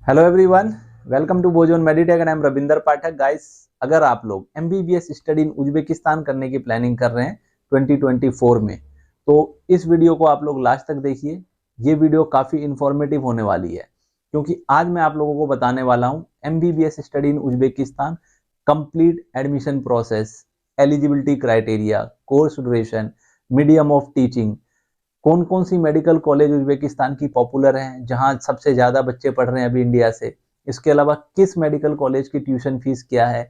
Hello everyone, welcome to Bojon Meditech and I am Ravinder Pathak. Guys, अगर आप लोग एमबीबीएस स्टडी इन उज्बेकिस्तान करने की प्लानिंग कर रहे हैं 2024 में, तो इस वीडियो को आप लोग लास्ट तक देखिए। ये वीडियो काफ़ी इंफॉर्मेटिव होने वाली है, क्योंकि आज मैं आप लोगों को बताने वाला हूँ MBBS study in Uzbekistan complete admission process, eligibility criteria, course duration, medium of teaching, कौन कौन सी मेडिकल कॉलेज उज्बेकिस्तान की पॉपुलर हैं, जहां सबसे ज़्यादा बच्चे पढ़ रहे हैं अभी इंडिया से। इसके अलावा किस मेडिकल कॉलेज की ट्यूशन फीस क्या है,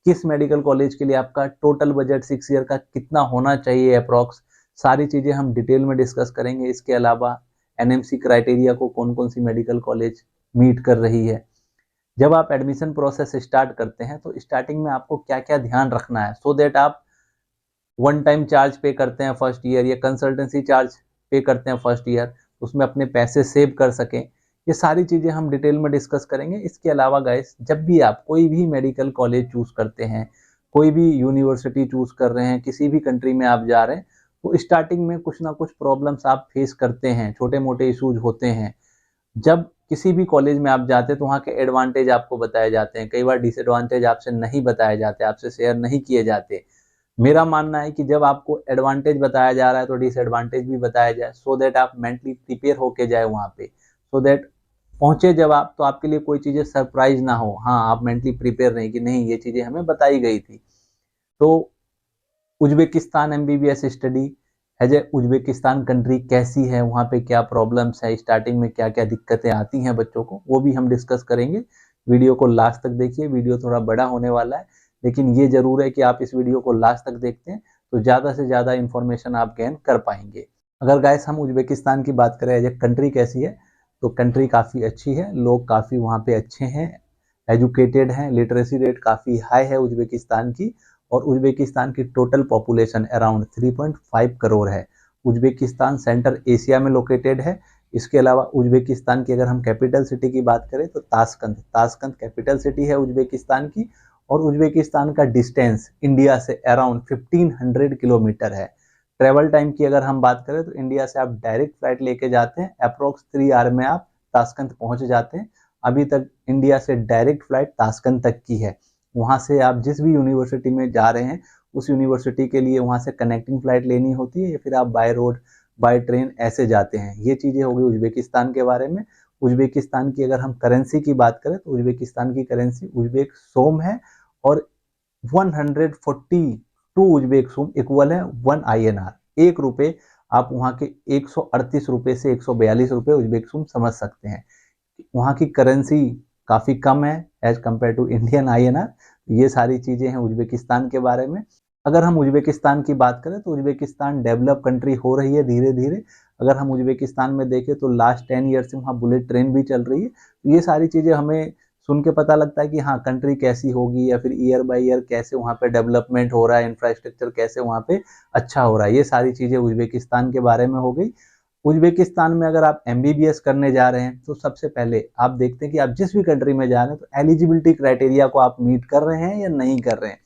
किस मेडिकल कॉलेज के लिए आपका टोटल बजट 6 ईयर का कितना होना चाहिए अप्रॉक्स, सारी चीज़ें हम डिटेल में डिस्कस करेंगे। इसके अलावा एनएमसी क्राइटेरिया को कौन कौन सी मेडिकल कॉलेज मीट कर रही है। जब आप एडमिशन प्रोसेस स्टार्ट करते हैं तो स्टार्टिंग में आपको क्या क्या ध्यान रखना है, सो दैट आप वन टाइम चार्ज पे करते हैं फर्स्ट ईयर या कंसल्टेंसी चार्ज पे करते हैं फर्स्ट ईयर, उसमें अपने पैसे सेव कर सकें। ये सारी चीज़ें हम डिटेल में डिस्कस करेंगे। इसके अलावा गाइस, जब भी आप कोई भी मेडिकल कॉलेज चूज करते हैं, कोई भी यूनिवर्सिटी चूज कर रहे हैं, किसी भी कंट्री में आप जा रहे हैं, तो स्टार्टिंग में कुछ ना कुछ प्रॉब्लम्स आप फेस करते हैं, छोटे मोटे इशूज होते हैं। जब किसी भी कॉलेज में आप जाते हैं तो वहाँ के एडवांटेज आपको बताए जाते हैं, कई बार डिसएडवांटेज आपसे नहीं बताए जाते, आपसे शेयर नहीं किए जाते। मेरा मानना है कि जब आपको एडवांटेज बताया जा रहा है तो डिसएडवांटेज भी बताया जाए, सो दैट आप मेंटली प्रिपेयर होके जाए वहाँ पे, सो दैट पहुंचे जब आप तो आपके लिए कोई चीज़ें सरप्राइज ना हो। हाँ, आप मेंटली प्रिपेयर नहीं कि नहीं ये चीज़ें हमें बताई गई थी। तो Uzbekistan MBBS study as a Uzbekistan country कैसी है, वहाँ पे क्या प्रॉब्लम्स है, स्टार्टिंग में क्या क्या दिक्कतें आती हैं बच्चों को, वो भी हम डिस्कस करेंगे। वीडियो को लास्ट तक देखिए, वीडियो थोड़ा बड़ा होने वाला है, लेकिन ये जरूर है कि आप इस वीडियो को लास्ट तक देखते हैं तो ज़्यादा से ज़्यादा इंफॉर्मेशन आप गेन कर पाएंगे। अगर गाइस हम उज्बेकिस्तान की बात करें एज ए कंट्री कैसी है, तो कंट्री काफ़ी अच्छी है, लोग काफ़ी वहाँ पे अच्छे हैं, एजुकेटेड हैं, लिटरेसी रेट काफ़ी हाई है उज्बेकिस्तान की। और उज्बेकिस्तान की टोटल पॉपुलेशन अराउंड 3.5 करोड़ है। उज्बेकिस्तान सेंटर एशिया में लोकेटेड है। इसके अलावा उज्बेकिस्तान की अगर हम कैपिटल सिटी की बात करें तो ताशकंद ताशकंद कैपिटल सिटी है उज्बेकिस्तान की। और उज्बेकिस्तान का डिस्टेंस इंडिया से अराउंड 1500 किलोमीटर है। ट्रेवल टाइम की अगर हम बात करें तो इंडिया से आप डायरेक्ट फ्लाइट लेके जाते हैं, अप्रोक्स 3 आवर में आप ताशकंद पहुंच जाते हैं। अभी तक इंडिया से डायरेक्ट फ्लाइट ताशकंद तक की है। वहाँ से आप जिस भी यूनिवर्सिटी में जा रहे हैं उस यूनिवर्सिटी के लिए वहाँ से कनेक्टिंग फ्लाइट लेनी होती है, या फिर आप बाय रोड बाय ट्रेन ऐसे जाते हैं। ये चीज़ें हो गई उज्बेकिस्तान के बारे में। उज्बेकिस्तान की अगर हम करेंसी की बात करें तो उज्बेकिस्तान की करेंसी उज्बेक सोम है, और 142 उज्बेक सोम इक्वल है 1 INR। 1 रुपये आप वहाँ के 138 रुपये से 142 रुपये उज्बेक सोम समझ सकते हैं। वहाँ की करेंसी काफ़ी कम है as compare to Indian INR। ये सारी चीज़ें हैं उज्बेकिस्तान के बारे में। अगर हम उज्बेकिस्तान की बात करें तो उज्बेकिस्तान डेवलप कंट्री हो रही है धीरे धीरे। अगर हम उज्बेकिस्तान में देखें तो लास्ट 10 ईयर से वहाँ बुलेट ट्रेन भी चल रही है। तो ये सारी चीज़ें हमें सुन के पता लगता है कि हाँ, कंट्री कैसी होगी, या फिर ईयर बाय ईयर कैसे वहाँ पे डेवलपमेंट हो रहा है, इंफ्रास्ट्रक्चर कैसे वहाँ पे अच्छा हो रहा है। ये सारी चीज़ें उज्बेकिस्तान के बारे में हो गई। उज्बेकिस्तान में अगर आप एमबीबीएस करने जा रहे हैं तो सबसे पहले आप देखते हैं कि आप जिस भी कंट्री में जा रहे हैं तो एलिजिबिलिटी क्राइटेरिया को आप मीट कर रहे हैं या नहीं कर रहे हैं।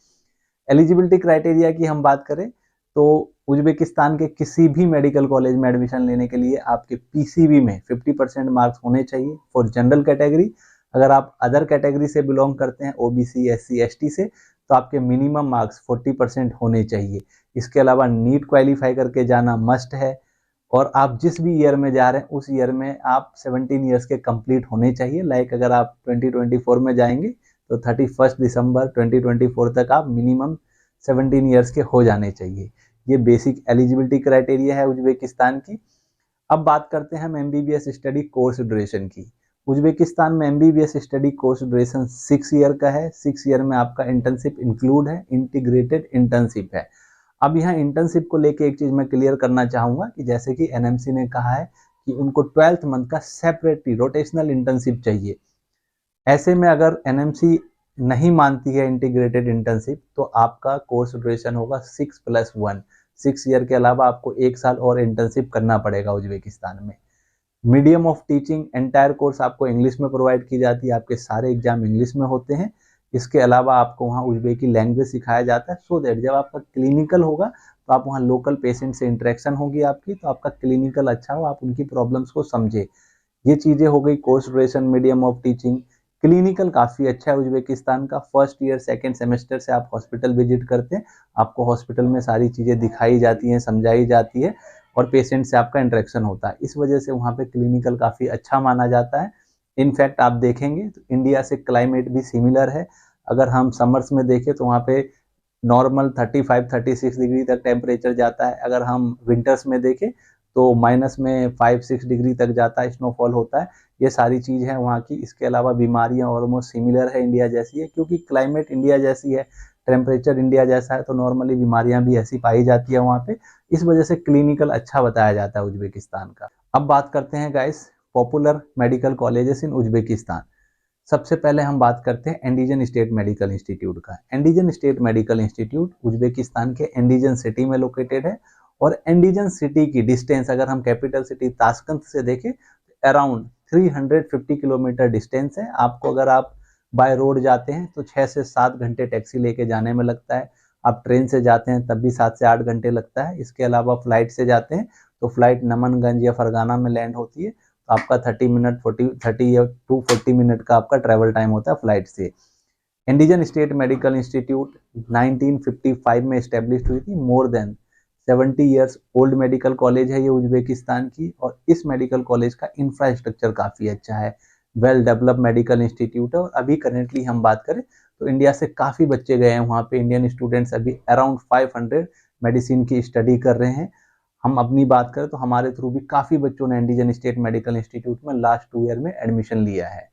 एलिजिबिलिटी क्राइटेरिया की हम बात करें तो उज्बेकिस्तान के किसी भी मेडिकल कॉलेज में एडमिशन लेने के लिए आपके पीसीबी में 50% मार्क्स होने चाहिए फॉर जनरल कैटेगरी। अगर आप अदर कैटेगरी से बिलोंग करते हैं, ओबीसी, एससी, एसटी से, तो आपके मिनिमम मार्क्स 40% होने चाहिए। इसके अलावा नीट क्वालिफाई करके जाना मस्ट है। और आप जिस भी ईयर में जा रहे हैं उस ईयर में आप 17 ईयर्स के कंप्लीट होने चाहिए। लाइक अगर आप 2024 में जाएंगे तो 31 दिसंबर 2024 तक आप मिनिमम 17 ईयर्स के हो जाने चाहिए। ये बेसिक एलिजिबिलिटी क्राइटेरिया है उज्बेकिस्तान की। अब बात करते हैं हम एमबीबीएस स्टडी कोर्स ड्यूरेशन की। उज्बेकिस्तान में MBBS study course duration 6 year का है। 6 ईयर में आपका इंटर्नशिप इंक्लूड है, इंटीग्रेटेड इंटर्नशिप है। अब यहाँ इंटर्नशिप को लेके एक चीज़ मैं क्लियर करना चाहूँगा कि जैसे कि एनएमसी ने कहा है कि उनको 12th मंथ का सेपरेटली रोटेशनल इंटर्नशिप चाहिए। ऐसे में अगर एनएमसी नहीं मानती है इंटीग्रेटेड इंटर्नशिप तो आपका कोर्स ड्यूरेशन होगा 6+1। 6 ईयर के अलावा आपको 1 साल और इंटर्नशिप करना पड़ेगा उज्बेकिस्तान में। Medium of teaching entire course आपको इंग्लिश में प्रोवाइड की जाती है, आपके सारे एग्जाम इंग्लिश में होते हैं। इसके अलावा आपको वहाँ उज्बेकी लैंग्वेज सिखाया जाता है, सो दैट जब आपका क्लिनिकल होगा तो आप वहाँ लोकल पेशेंट से इंटरेक्शन होगी आपकी, तो आपका क्लिनिकल अच्छा हो, आप उनकी प्रॉब्लम्स को समझे। ये चीज़ें हो गई course duration, medium of teaching. Clinical काफ़ी अच्छा है उज्बेकिस्तान का। फर्स्ट ईयर सेकेंड सेमेस्टर से आप हॉस्पिटल विजिट करते हैं, आपको हॉस्पिटल में सारी चीज़ें दिखाई जाती हैं, समझाई जाती है और पेशेंट से आपका इंटरेक्शन होता है। इस वजह से वहाँ पे क्लिनिकल काफ़ी अच्छा माना जाता है। इनफैक्ट आप देखेंगे तो इंडिया से क्लाइमेट भी सिमिलर है। अगर हम समर्स में देखें तो वहाँ पे नॉर्मल 35-36 डिग्री तक टेम्परेचर जाता है। अगर हम विंटर्स में देखें तो माइनस में 5-6 डिग्री तक जाता है, स्नोफॉल होता है। ये सारी चीज़ है वहाँ की। इसके अलावा बीमारियाँ ऑलमोस्ट सिमिलर है, इंडिया जैसी है, क्योंकि क्लाइमेट इंडिया जैसी है, टेम्परेचर इंडिया जैसा है, तो नॉर्मली बीमारियाँ भी ऐसी पाई जाती है वहाँ पे। इस वजह से क्लिनिकल अच्छा बताया जाता है उज्बेकिस्तान का। अब बात करते हैं guys popular medical colleges in Uzbekistan. सबसे पहले हम बात करते हैं एंडीजन स्टेट मेडिकल इंस्टीट्यूट का। एंडीजन स्टेट मेडिकल इंस्टीट्यूट उज्बेकिस्तान के एंडीजन सिटी में लोकेटेड है और एंडीजन सिटी की डिस्टेंस अगर हम कैपिटल सिटी ताशकंद से देखें तो अराउंड 350 किलोमीटर डिस्टेंस है। आपको अगर आप बाय रोड जाते हैं तो 6 से 7 घंटे टैक्सी लेके जाने में लगता है। आप ट्रेन से जाते हैं तब भी 7 से 8 घंटे लगता है। इसके अलावा फ्लाइट से जाते हैं तो फ्लाइट नमनगंज या फरगाना में लैंड होती है, तो आपका 30 या 40 मिनट का आपका ट्रैवल टाइम होता है फ्लाइट से। इंडिजन स्टेट मेडिकल इंस्टीट्यूट 1955 में स्टैब्लिश हुई थी। More than 70 years old medical college है ये उज्बेकिस्तान की, और इस मेडिकल कॉलेज का इंफ्रास्ट्रक्चर काफ़ी अच्छा है, वेल डेवलप मेडिकल इंस्टीट्यूट है। और अभी करेंटली हम बात करें तो इंडिया से काफ़ी बच्चे गए हैं वहाँ पे। इंडियन स्टूडेंट्स अभी अराउंड 500 मेडिसिन की स्टडी कर रहे हैं। हम अपनी बात करें तो हमारे थ्रू भी काफ़ी बच्चों ने इंडिजन स्टेट मेडिकल इंस्टीट्यूट में लास्ट 2 ईयर में एडमिशन लिया है।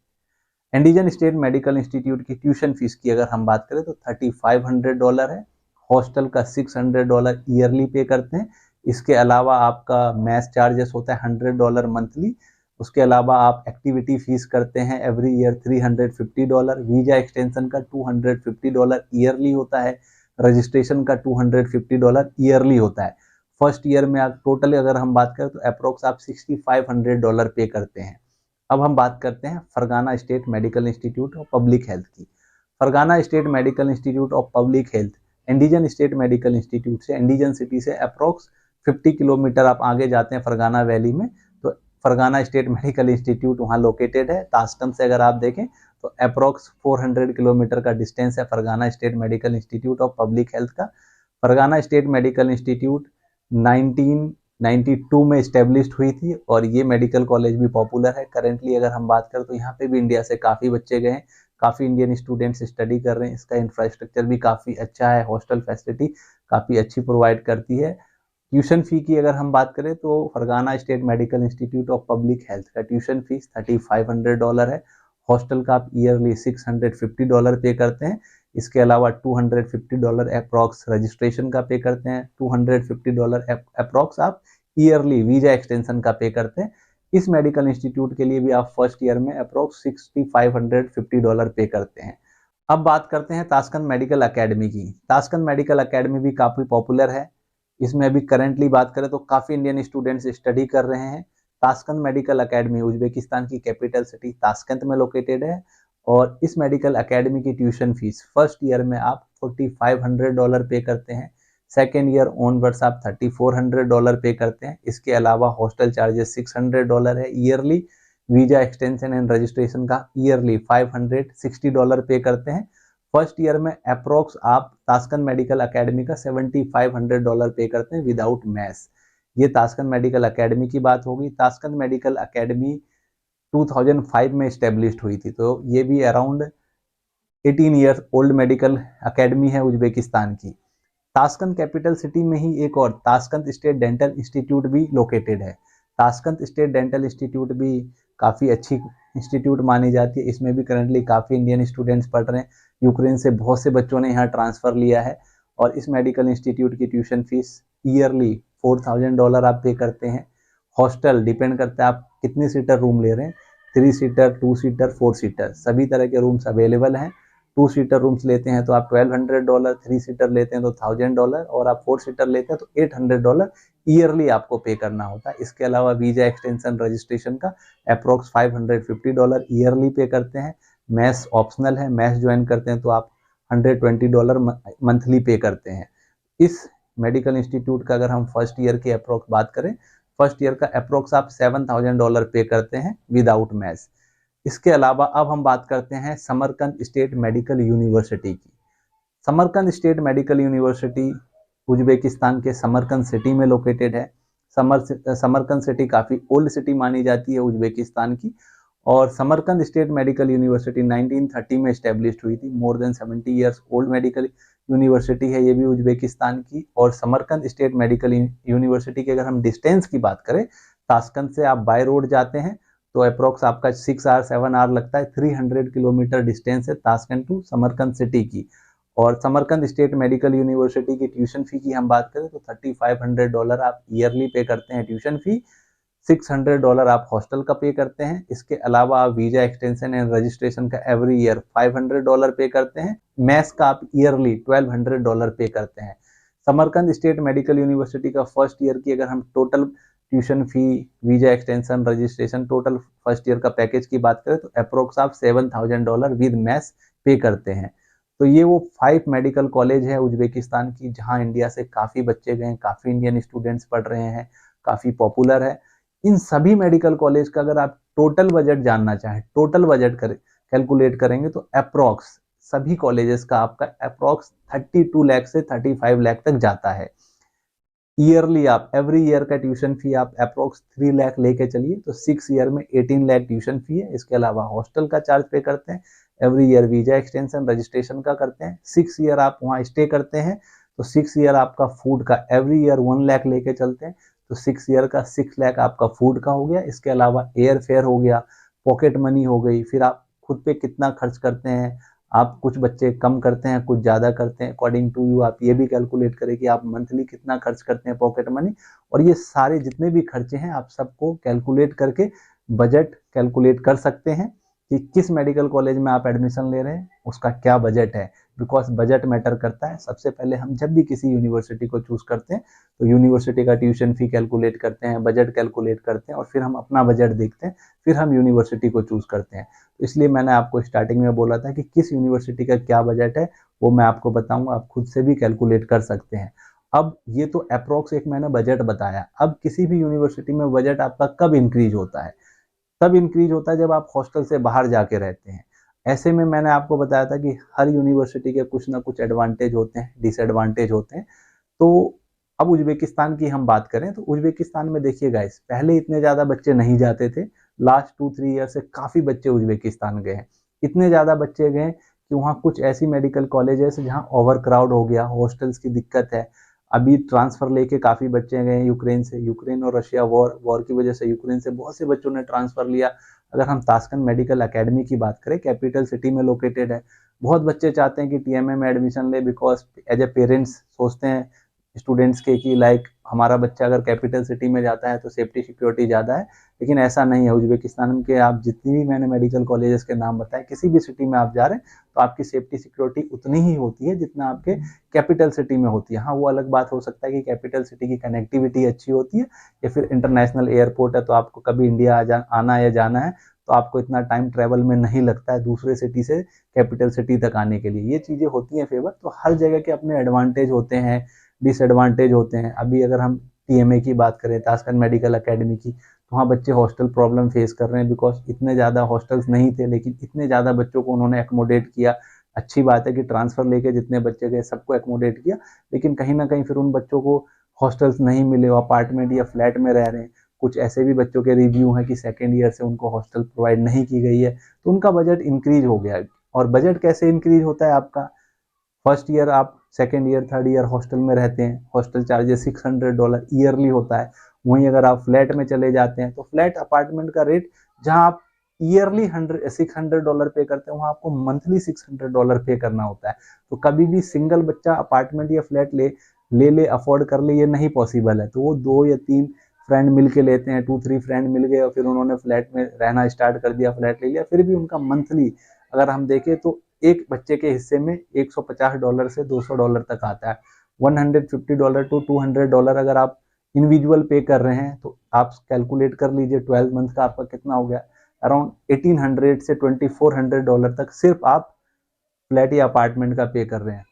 इंडिजन स्टेट मेडिकल इंस्टीट्यूट की ट्यूशन फीस की अगर हम बात करें तो $3500 है। हॉस्टल का $600 ईयरली पे करते हैं। इसके अलावा आपका मैथ चार्जेस होता है $100 मंथली। उसके अलावा आप एक्टिविटी फीस करते हैं एवरी ईयर $350। वीजा एक्सटेंशन का $250 ईयरली होता है। रजिस्ट्रेशन का $250 ईयरली होता है। फर्स्ट ईयर में आप टोटल अगर हम बात करें तो अप्रोक्स आप $6500 पे करते हैं। अब हम बात करते हैं Fergana state medical institute of public health की। Fergana state medical institute of public health Andijan state medical institute से, इंडिजन सिटी से अप्रोक्स 50 किलोमीटर आप आगे जाते हैं फरगाना वैली में, तो फरगाना स्टेट मेडिकल इंस्टीट्यूट वहाँ लोकेटेड है। ताशकंद से अगर आप देखें तो अप्रोक्स 400 किलोमीटर का डिस्टेंस है Fergana state medical institute of public health का। फरगाना स्टेट मेडिकल इंस्टीट्यूट 1992 में इस्टेब्लिश्ड हुई थी और ये मेडिकल कॉलेज भी पॉपुलर है। करेंटली अगर हम बात करें तो यहाँ पे भी इंडिया से काफ़ी बच्चे गए हैं, काफ़ी इंडियन स्टूडेंट्स स्टडी कर रहे हैं। इसका इंफ्रास्ट्रक्चर भी काफ़ी अच्छा है, हॉस्टल फैसिलिटी काफ़ी अच्छी प्रोवाइड करती है। ट्यूशन फी की अगर हम बात करें तो Fergana state medical institute of public health का ट्यूशन फीस $3500 है। हॉस्टल का आप ईयरली $650 पे करते हैं। इसके अलावा $250 अप्रॉक्स रजिस्ट्रेशन का पे करते हैं। $250 अप्रॉक्स आप ईयरली वीजा एक्सटेंशन का पे करते हैं। इस मेडिकल इंस्टीट्यूट के लिए भी आप फर्स्ट ईयर में अप्रॉक्स $6550 पे करते हैं। अब बात करते हैं ताशकंद मेडिकल अकेडमी की। ताशकंद मेडिकल अकेडमी भी काफ़ी पॉपुलर है। इसमें अभी करेंटली बात करें तो काफ़ी इंडियन स्टूडेंट्स स्टडी कर रहे हैं। ताशकंद मेडिकल अकेडमी उज्बेकिस्तान की कैपिटल सिटी ताशकंद में लोकेटेड है और इस मेडिकल एकेडमी की ट्यूशन फीस फर्स्ट ईयर में आप $4500 पे करते हैं। सेकेंड ईयर ऑनवर्ड्स आप $3400 पे करते हैं। इसके अलावा हॉस्टल चार्जेस $600 है yearly. Visa extension and registration का ईयरली $560 पे करते हैं। फर्स्ट ईयर में अप्रोक्स आप ताशकंद मेडिकल एकेडमी का $7500 पे करते हैं विदाउट मैथ्स। ये ताशकंद मेडिकल एकेडमी की बात होगी। ताशकंद मेडिकल एकेडमी 2005 में इस्टेब्लिश्ड हुई थी, तो ये भी around 18 years old medical academy है उज्बेकिस्तान की। ताशकंद कैपिटल सिटी में ही एक और ताशकंद स्टेट डेंटल इंस्टीट्यूट भी लोकेटेड है। ताशकंद स्टेट डेंटल इंस्टीट्यूट भी काफ़ी अच्छी इंस्टीट्यूट मानी जाती है। इसमें भी करंटली काफ़ी इंडियन स्टूडेंट्स पढ़ रहे हैं। यूक्रेन से बहुत से बच्चों ने यहाँ ट्रांसफ़र लिया है और इस मेडिकल इंस्टीट्यूट की ट्यूशन फीस ईयरली $4000 आप पे करते हैं। हॉस्टल डिपेंड करता है आप कितनी सीटर रूम ले रहे हैं, 3 सीटर, 2 सीटर, 4 सीटर, सभी तरह के रूम्स अवेलेबल हैं। 2 सीटर रूम्स लेते हैं तो आप $1200, 3 सीटर लेते हैं तो $1000 और आप 4 सीटर लेते हैं तो $800 ईयरली आपको पे करना होता है। इसके अलावा वीजा एक्सटेंशन रजिस्ट्रेशन का अप्रोक्स $550 ईयरली पे करते हैं। मैथ्स ऑप्शनल है, मैथ्स ज्वाइन करते हैं तो आप $120 मंथली पे करते हैं। इस मेडिकल इंस्टीट्यूट का अगर हम फर्स्ट ईयर की अप्रोक्स बात करें फर्स्ट ईयर का अप्रोक्स आप $7,000 पे करते हैं विदाउट मेस। इसके अलावा अब हम बात करते हैं समरकंद स्टेट मेडिकल यूनिवर्सिटी की। Samarkand state medical university Uzbekistan के समरकंद सिटी में लोकेटेड है। समरकंद सिटी काफ़ी ओल्ड सिटी मानी जाती है उज्बेकिस्तान की, और समरकंद स्टेट मेडिकल यूनिवर्सिटी 1930 में इस्टेब्लिश हुई थी। More than 70 years old medical university है ये भी उज्बेकिस्तान की। और समरकंद स्टेट मेडिकल यूनिवर्सिटी की अगर हम डिस्टेंस की बात करें, ताशकंद से आप बाय रोड जाते हैं तो अप्रोक्स आपका 6 आवर 7 आवर लगता है। 300 किलोमीटर डिस्टेंस है ताशकंद टू समरकंद सिटी की। और समरकंद स्टेट मेडिकल यूनिवर्सिटी की ट्यूशन फी की हम बात करें तो $3,500 आप ईयरली पे करते हैं ट्यूशन फी। $600 आप हॉस्टल का पे करते हैं। इसके अलावा आप वीजा एक्सटेंशन एंड रजिस्ट्रेशन का एवरी ईयर $500 पे करते हैं। मैथ्स का आप ईयरली $1,200 पे करते हैं। समरकंद स्टेट मेडिकल यूनिवर्सिटी का फर्स्ट ईयर की अगर हम total tuition fee, visa extension, registration, total first year का पैकेज की बात करें तो अप्रोक्स आप $7,000 विद मैथ्स पे करते हैं। तो ये वो 5 मेडिकल कॉलेज है उज्बेकिस्तान की जहां इंडिया से काफ़ी बच्चे गए, काफ़ी इंडियन स्टूडेंट्स पढ़ रहे हैं, काफ़ी पॉपुलर है। इन सभी मेडिकल कॉलेज का अगर आप टोटल बजट जानना चाहें, टोटल बजट कैलकुलेट करेंगे तो अप्रोक्स सभी कॉलेजेस का आपका अप्रोक्स 32 लाख से 35 लाख तक जाता है। ईयरली आप एवरी ईयर का ट्यूशन फी आप अप्रोक्स 3 लाख लेके चलिए तो 6 ईयर में 18 लाख ट्यूशन फी है। इसके अलावा हॉस्टल का चार्ज पे करते हैं, every year visa extension registration का करते हैं। 6 ईयर आप वहाँ स्टे करते हैं तो 6 ईयर आपका फूड का एवरी ईयर 1 लाख लेके चलते हैं तो 6 ईयर का 6 लाख आपका फूड का हो गया। इसके अलावा एयर फेयर हो गया, पॉकेट मनी हो गई। फिर आप खुद पे कितना खर्च करते हैं, आप कुछ बच्चे कम करते हैं, कुछ ज़्यादा करते हैं, अकॉर्डिंग टू यू आप ये भी कैलकुलेट करें कि आप मंथली कितना खर्च करते हैं पॉकेट मनी। और ये सारे जितने भी खर्चे हैं आप सबको कैलकुलेट करके बजट कैलकुलेट कर सकते हैं कि किस मेडिकल कॉलेज में आप एडमिशन ले रहे हैं, उसका क्या बजट है। बिकॉज बजट मैटर करता है। सबसे पहले हम जब भी किसी यूनिवर्सिटी को चूज करते हैं तो यूनिवर्सिटी का ट्यूशन फी कैलकुलेट करते हैं, बजट कैलकुलेट करते हैं और फिर हम अपना बजट देखते हैं, फिर हम यूनिवर्सिटी को चूज करते हैं। तो इसलिए मैंने आपको स्टार्टिंग में बोला था कि किस यूनिवर्सिटी का क्या बजट है वो मैं आपको बताऊंगा, आप खुद से भी कैलकुलेट कर सकते हैं। अब ये तो अप्रोक्स एक मैंने बजट बताया। अब किसी भी यूनिवर्सिटी में बजट आपका कब इंक्रीज होता है, तब इंक्रीज होता है जब आप हॉस्टल से बाहर जाके रहते हैं। ऐसे में मैंने आपको बताया था कि हर यूनिवर्सिटी के कुछ ना कुछ एडवांटेज होते हैं, डिसएडवांटेज होते हैं। तो अब उज्बेकिस्तान की हम बात करें तो उज्बेकिस्तान में देखिए गाइस, पहले इतने ज़्यादा बच्चे नहीं जाते थे। लास्ट 2-3 ईयर से काफ़ी बच्चे उज्बेकिस्तान गए हैं। इतने ज़्यादा बच्चे गए कि वहाँ कुछ ऐसी मेडिकल कॉलेजेस जहाँ ओवर क्राउड हो गया, हॉस्टल्स की दिक्कत है। अभी ट्रांसफ़र लेके काफ़ी बच्चे गए यूक्रेन से। यूक्रेन और रशिया वॉर की वजह से यूक्रेन से बहुत से बच्चों ने ट्रांसफ़र लिया। अगर हम ताशकंद मेडिकल एकेडमी की बात करें, कैपिटल सिटी में लोकेटेड है। बहुत बच्चे चाहते हैं कि टीएमए में एडमिशन ले, बिकॉज एज ए पेरेंट्स सोचते हैं स्टूडेंट्स के कि लाइक हमारा बच्चा अगर कैपिटल सिटी में जाता है तो सेफ्टी सिक्योरिटी ज़्यादा है। लेकिन ऐसा नहीं है। उज्बेकिस्तान के आप जितनी भी मैंने मेडिकल कॉलेजेस के नाम बताए, किसी भी सिटी में आप जा रहे हैं तो आपकी सेफ्टी सिक्योरिटी उतनी ही होती है जितना आपके कैपिटल सिटी में होती है। हाँ, वो अलग बात हो सकता है कि कैपिटल सिटी की कनेक्टिविटी अच्छी होती है या फिर इंटरनेशनल एयरपोर्ट है, तो आपको कभी इंडिया आना या जाना है तो आपको इतना टाइम ट्रेवल में नहीं लगता है दूसरे सिटी से कैपिटल सिटी तक आने के लिए। ये चीज़ें होती हैं फेवर। तो हर जगह के अपने एडवांटेज होते हैं, डिसएडवांटेज होते हैं। अभी अगर हम टीएमए की बात करें, ताशकंद मेडिकल एकेडमी की, तो वहाँ बच्चे हॉस्टल प्रॉब्लम फेस कर रहे हैं बिकॉज इतने ज़्यादा हॉस्टल्स नहीं थे, लेकिन इतने ज़्यादा बच्चों को उन्होंने एकोमोडेट किया। अच्छी बात है कि ट्रांसफ़र लेके जितने बच्चे गए सबको एकोमोडेट किया, लेकिन कहीं ना कहीं फिर उन बच्चों को हॉस्टल्स नहीं मिले, वो अपार्टमेंट या फ्लैट में रह रहे हैं। कुछ ऐसे भी बच्चों के रिव्यू हैं कि सेकेंड ईयर से उनको हॉस्टल प्रोवाइड नहीं की गई है, तो उनका बजट इंक्रीज हो गया। और बजट कैसे इंक्रीज होता है आपका, फर्स्ट ईयर आप second year third year hostel में रहते हैं, हॉस्टल चार्जेस $600 ईयरली होता है। वहीं अगर आप फ्लैट में चले जाते हैं तो फ्लैट अपार्टमेंट का रेट जहां आप ईयरली $600 पे करते हैं, वहां आपको मंथली $600 पे करना होता है। तो कभी भी सिंगल बच्चा अपार्टमेंट या फ्लैट ले अफोर्ड कर ले, ये नहीं पॉसिबल है। तो वो 2 या 3 फ्रेंड मिल के लेते हैं, 2-3 फ्रेंड मिल गए और फिर उन्होंने फ्लैट में रहना स्टार्ट कर दिया, फ्लैट ले लिया। फिर भी उनका मंथली अगर हम देखें तो एक बच्चे के हिस्से में $150 से $200 तक आता है। $150 to $200 अगर आप इंडिविजुअल पे कर रहे हैं तो आप कैलकुलेट कर लीजिए 12 मंथ का आपका कितना हो गया, अराउंड $1,800 से $2,400 तक सिर्फ आप फ्लैट या अपार्टमेंट का पे कर रहे हैं।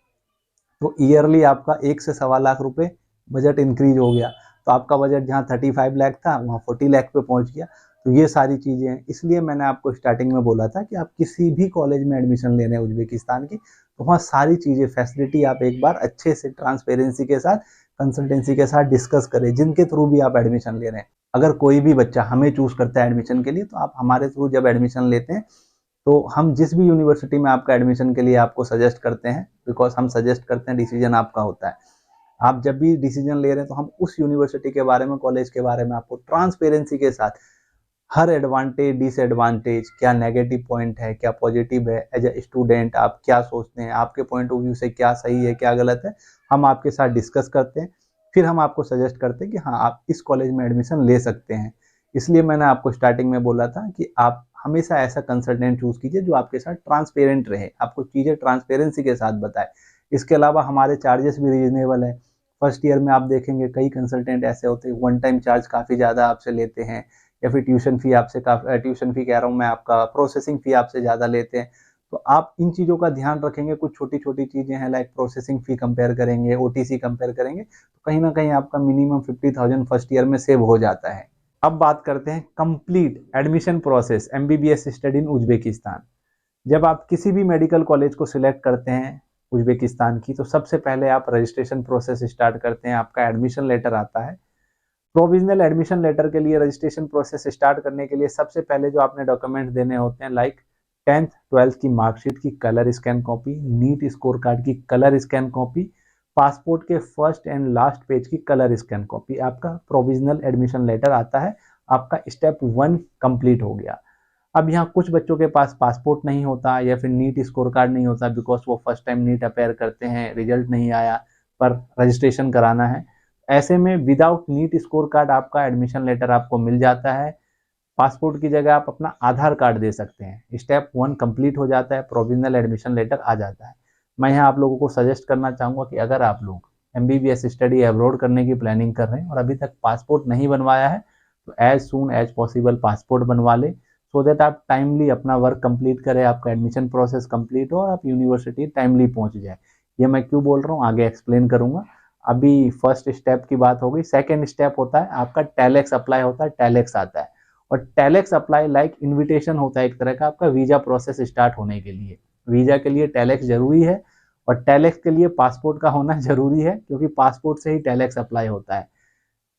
तो ईयरली आपका 1 से 1.25 लाख रुपए बजट इंक्रीज हो गया। तो आपका बजट जहाँ 35 लाख था वहाँ 40 लाख पे पहुँच गया। तो ये सारी चीज़ें हैं, इसलिए मैंने आपको स्टार्टिंग में बोला था कि आप किसी भी कॉलेज में एडमिशन ले रहे हैं उज्बेकिस्तान की, तो वहाँ सारी चीज़ें फैसिलिटी आप एक बार अच्छे से ट्रांसपेरेंसी के साथ, कंसल्टेंसी के साथ डिस्कस करें, जिनके थ्रू भी आप एडमिशन ले रहे हैं। अगर कोई भी बच्चा हमें चूज़ करता है एडमिशन के लिए, तो आप हमारे थ्रू जब एडमिशन लेते हैं, तो हम जिस भी यूनिवर्सिटी में आपका एडमिशन के लिए आपको सजेस्ट करते हैं, बिकॉज हम सजेस्ट करते हैं, डिसीजन आपका होता है। आप जब भी डिसीजन ले रहे हैं तो हम उस यूनिवर्सिटी के बारे में, कॉलेज के बारे में आपको ट्रांसपेरेंसी के साथ हर एडवांटेज, डिसएडवांटेज, क्या नेगेटिव पॉइंट है, क्या पॉजिटिव है, एज ए स्टूडेंट आप क्या सोचते हैं, आपके पॉइंट ऑफ व्यू से क्या सही है, क्या गलत है, हम आपके साथ डिस्कस करते हैं। फिर हम आपको सजेस्ट करते हैं कि हाँ, आप इस कॉलेज में एडमिशन ले सकते हैं। इसलिए मैंने आपको स्टार्टिंग में बोला था कि आप हमेशा ऐसा कंसल्टेंट चूज कीजिए जो आपके साथ ट्रांसपेरेंट रहे, आपको चीज़ें ट्रांसपेरेंसी के साथ बताए। इसके अलावा हमारे चार्जेस भी रीजनेबल है। फर्स्ट ईयर में आप देखेंगे कई कंसल्टेंट ऐसे होते हैं वन टाइम चार्ज काफ़ी ज़्यादा आपसे लेते हैं, या फिर ट्यूशन फी आपसे ट्यूशन फी कह रहा हूँ मैं, आपका प्रोसेसिंग फी आपसे ज़्यादा लेते हैं। तो आप इन चीज़ों का ध्यान रखेंगे। कुछ छोटी छोटी चीज़ें हैं, लाइक प्रोसेसिंग फी कंपेयर करेंगे, OTC कंपेयर करेंगे, तो कहीं ना कहीं आपका मिनिमम 50,000 फर्स्ट ईयर में सेव हो जाता है। अब बात करते हैं complete admission process MBBS study in Uzbekistan. जब आप किसी भी मेडिकल कॉलेज को सिलेक्ट करते हैं उज्बेकिस्तान की, तो सबसे पहले आप रजिस्ट्रेशन प्रोसेस स्टार्ट करते हैं। आपका एडमिशन लेटर आता है। प्रोविजनल एडमिशन लेटर के लिए, रजिस्ट्रेशन प्रोसेस स्टार्ट करने के लिए सबसे पहले जो आपने डॉक्यूमेंट देने होते हैं, लाइक 10th 12th की मार्कशीट की colour scan copy, NEET score card की कलर स्कैन कॉपी, पासपोर्ट के फर्स्ट एंड लास्ट पेज की कलर स्कैन कॉपी, आपका प्रोविजनल एडमिशन लेटर आता है। आपका स्टेप 1 कंप्लीट हो गया। अब यहाँ कुछ बच्चों के पास पासपोर्ट नहीं होता या फिर नीट स्कोर कार्ड नहीं होता, बिकॉज वो फर्स्ट टाइम नीट अपेयर करते हैं, रिजल्ट नहीं आया पर रजिस्ट्रेशन कराना है। ऐसे में विदाउट नीट स्कोर कार्ड आपका एडमिशन लेटर आपको मिल जाता है। पासपोर्ट की जगह आप अपना आधार कार्ड दे सकते हैं। स्टेप 1 कंप्लीट हो जाता है, प्रोविजनल एडमिशन लेटर आ जाता है। मैं यहाँ आप लोगों को सजेस्ट करना चाहूँगा कि अगर आप लोग MBBS स्टडी अब्रॉड करने की प्लानिंग कर रहे हैं और अभी तक पासपोर्ट नहीं बनवाया है, तो as soon as possible passport बनवा ले, सो दैट आप टाइमली अपना वर्क कंप्लीट करें, आपका एडमिशन प्रोसेस कंप्लीट हो और आप यूनिवर्सिटी टाइमली पहुँच जाए। ये मैं क्यों बोल रहा हूँ आगे एक्सप्लेन करूँगा। अभी फर्स्ट स्टेप की बात हो गई। सेकेंड स्टेप होता है आपका टेलेक्स अप्लाई होता है, टेलेक्स आता है। और टेलेक्स अप्लाई लाइक इन्विटेशन होता है एक तरह का आपका वीजा प्रोसेस स्टार्ट होने के लिए। वीजा के लिए टेलेक्स जरूरी है और टेलेक्स के लिए पासपोर्ट का होना जरूरी है, क्योंकि पासपोर्ट से ही टेलेक्स अप्लाई होता है।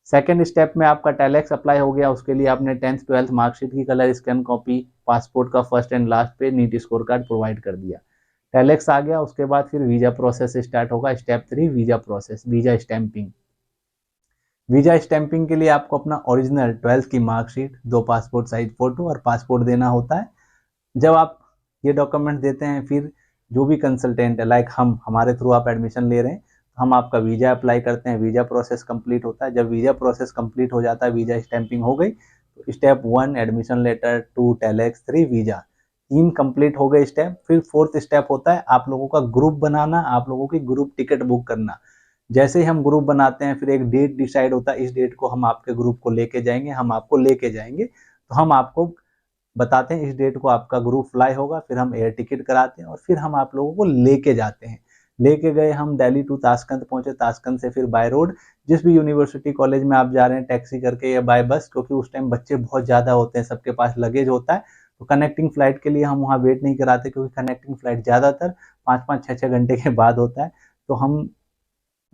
सेकेंड स्टेप में आपका टेलेक्स अप्लाई हो गया, उसके लिए आपने 10th 12th मार्कशीट की कलर स्कैन कॉपी, पासपोर्ट का फर्स्ट एंड लास्ट पे नीट स्कोर कार्ड प्रोवाइड कर दिया। टेलेक्स आ गया, उसके बाद फिर वीजा प्रोसेस स्टार्ट होगा। Step 3 visa process, visa stamping. Visa stamping के लिए आपको अपना ओरिजिनल 12th की मार्कशीट, 2 पासपोर्ट साइज फोटो और पासपोर्ट देना होता है। जब आप ये डॉक्यूमेंट देते हैं, फिर जो भी कंसल्टेंट है, लाइक हम, हमारे थ्रू आप एडमिशन ले रहे हैं, हम आपका वीजा अप्लाई करते हैं। वीजा प्रोसेस कंप्लीट होता है। जब वीजा प्रोसेस कंप्लीट हो जाता है, वीजा स्टैंपिंग हो गई, तो step 1 admission letter, 2 telex, 3 visa, 3 complete हो गए स्टेप। फिर 4th स्टेप होता है आप लोगों का ग्रुप बनाना, आप लोगों की ग्रुप टिकट बुक करना। जैसे ही हम ग्रुप बनाते हैं, फिर एक डेट डिसाइड होता है, इस डेट को हम आपके ग्रुप को लेके जाएंगे, हम आपको लेके जाएंगे। तो हम आपको बताते हैं इस डेट को आपका ग्रुप फ्लाई होगा, फिर हम एयर टिकट कराते हैं और फिर हम आप लोगों को लेके जाते हैं। लेके गए हम दिल्ली टू ताशकंद पहुंचे, ताशकंद से फिर बाय रोड जिस भी यूनिवर्सिटी कॉलेज में आप जा रहे हैं, टैक्सी करके या बाय बस, क्योंकि उस टाइम बच्चे बहुत ज़्यादा होते हैं, सबके पास लगेज होता है, तो कनेक्टिंग फ्लाइट के लिए हम वहाँ वेट नहीं कराते, क्योंकि कनेक्टिंग फ्लाइट ज़्यादातर 5-5, 6-6 घंटे के बाद होता है। तो हम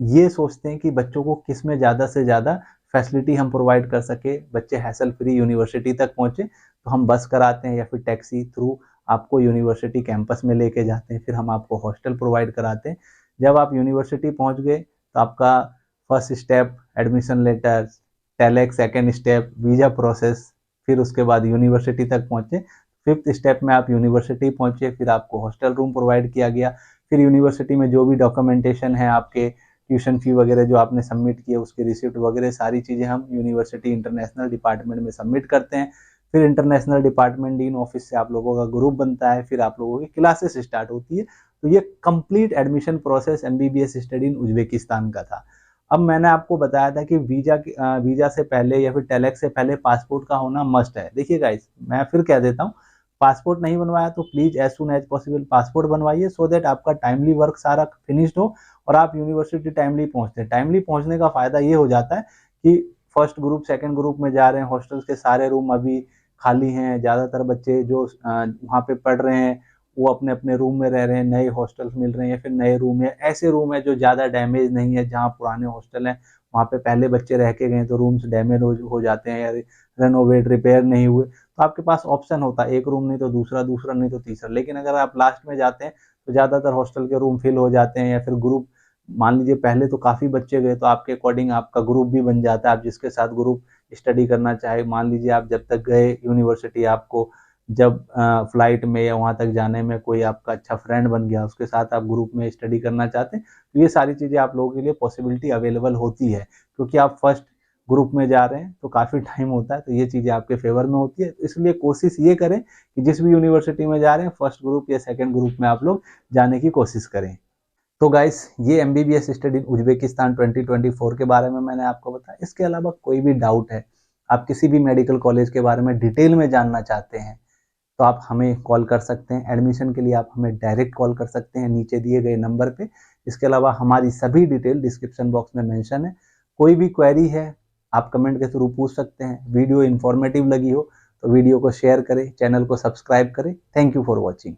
ये सोचते हैं कि बच्चों को किस में ज़्यादा से ज़्यादा फैसिलिटी हम प्रोवाइड कर सके, बच्चे हैसल फ्री यूनिवर्सिटी तक पहुँचे, तो हम बस कराते हैं या फिर टैक्सी थ्रू आपको यूनिवर्सिटी कैंपस में लेके जाते हैं। फिर हम आपको हॉस्टल प्रोवाइड कराते हैं। जब आप यूनिवर्सिटी पहुँच गए, तो आपका first step admission letter, telex, second step visa process, फिर उसके बाद यूनिवर्सिटी तक पहुँचे। 5th स्टेप में आप यूनिवर्सिटी पहुँचे, फिर आपको हॉस्टल रूम प्रोवाइड किया गया। फिर यूनिवर्सिटी में जो भी डॉक्यूमेंटेशन है, आपके ट्यूशन फी वगैरह जो आपने सबमिट किए, उसकी रिसिप्ट वगैरह सारी चीज़ें हम यूनिवर्सिटी इंटरनेशनल डिपार्टमेंट में सबमिट करते हैं। फिर इंटरनेशनल डिपार्टमेंट डीन ऑफिस से आप लोगों का ग्रुप बनता है, फिर आप लोगों की क्लासेस स्टार्ट होती है। तो ये complete admission process MBBS study in Uzbekistan का था। अब मैंने आपको बताया था कि वीजा से पहले या फिर टेलेक्स से पहले पासपोर्ट का होना मस्ट है। देखिए गाइस, मैं फिर कह देता हूँ, पासपोर्ट नहीं बनवाया तो please as soon as possible passport बनवाइए, सो दैट आपका टाइमली वर्क सारा फिनिश्ड हो और आप यूनिवर्सिटी टाइमली पहुंचते हैं। टाइमली पहुंचने का फायदा ये हो जाता है कि फर्स्ट ग्रुप सेकंड ग्रुप में जा रहे हैं, हॉस्टल्स के सारे रूम अभी खाली हैं, ज़्यादातर बच्चे जो वहाँ पे पढ़ रहे हैं वो अपने अपने रूम में रह रहे हैं, नए हॉस्टल्स मिल रहे हैं या फिर नए रूम है, ऐसे रूम है जो ज़्यादा डैमेज नहीं है, जहाँ पुराने हॉस्टल हैं वहाँ पे पहले बच्चे रह के गए तो रूम्स डैमेज हो जाते हैं या रेनोवेट रिपेयर नहीं हुए, तो आपके पास ऑप्शन होता है एक रूम नहीं तो दूसरा, दूसरा नहीं तो तीसरा। लेकिन अगर आप लास्ट में जाते हैं तो ज़्यादातर हॉस्टल के रूम फिल हो जाते हैं या फिर ग्रुप, मान लीजिए पहले तो काफ़ी बच्चे गए तो आपके अकॉर्डिंग आपका ग्रुप भी बन जाता है, आप जिसके साथ ग्रुप स्टडी करना चाहे, मान लीजिए आप जब तक गए यूनिवर्सिटी, आपको जब फ्लाइट में या वहाँ तक जाने में कोई आपका अच्छा फ्रेंड बन गया, उसके साथ आप ग्रुप में स्टडी करना चाहते हैं, तो ये सारी चीज़ें आप लोगों के लिए पॉसिबिलिटी अवेलेबल होती है, क्योंकि आप फर्स्ट ग्रुप में जा रहे हैं तो काफ़ी टाइम होता है, तो ये चीज़ें आपके फेवर में होती है। तो इसलिए कोशिश ये करें कि जिस भी यूनिवर्सिटी में जा रहे हैं फर्स्ट ग्रुप या सेकेंड ग्रुप में आप लोग जाने की कोशिश करें। तो गाइस, ये एमबीबीएस स्टडी इन उज्बेकिस्तान 2024 के बारे में मैंने आपको बताया। इसके अलावा कोई भी डाउट है, आप किसी भी मेडिकल कॉलेज के बारे में डिटेल में जानना चाहते हैं, तो आप हमें कॉल कर सकते हैं। एडमिशन के लिए आप हमें डायरेक्ट कॉल कर सकते हैं नीचे दिए गए नंबर पे। इसके अलावा हमारी सभी डिटेल डिस्क्रिप्शन बॉक्स में मेंशन है। कोई भी क्वेरी है आप कमेंट के थ्रू पूछ सकते हैं। वीडियो इन्फॉर्मेटिव लगी हो तो वीडियो को शेयर करें, चैनल को सब्सक्राइब करें। Thank you for watching.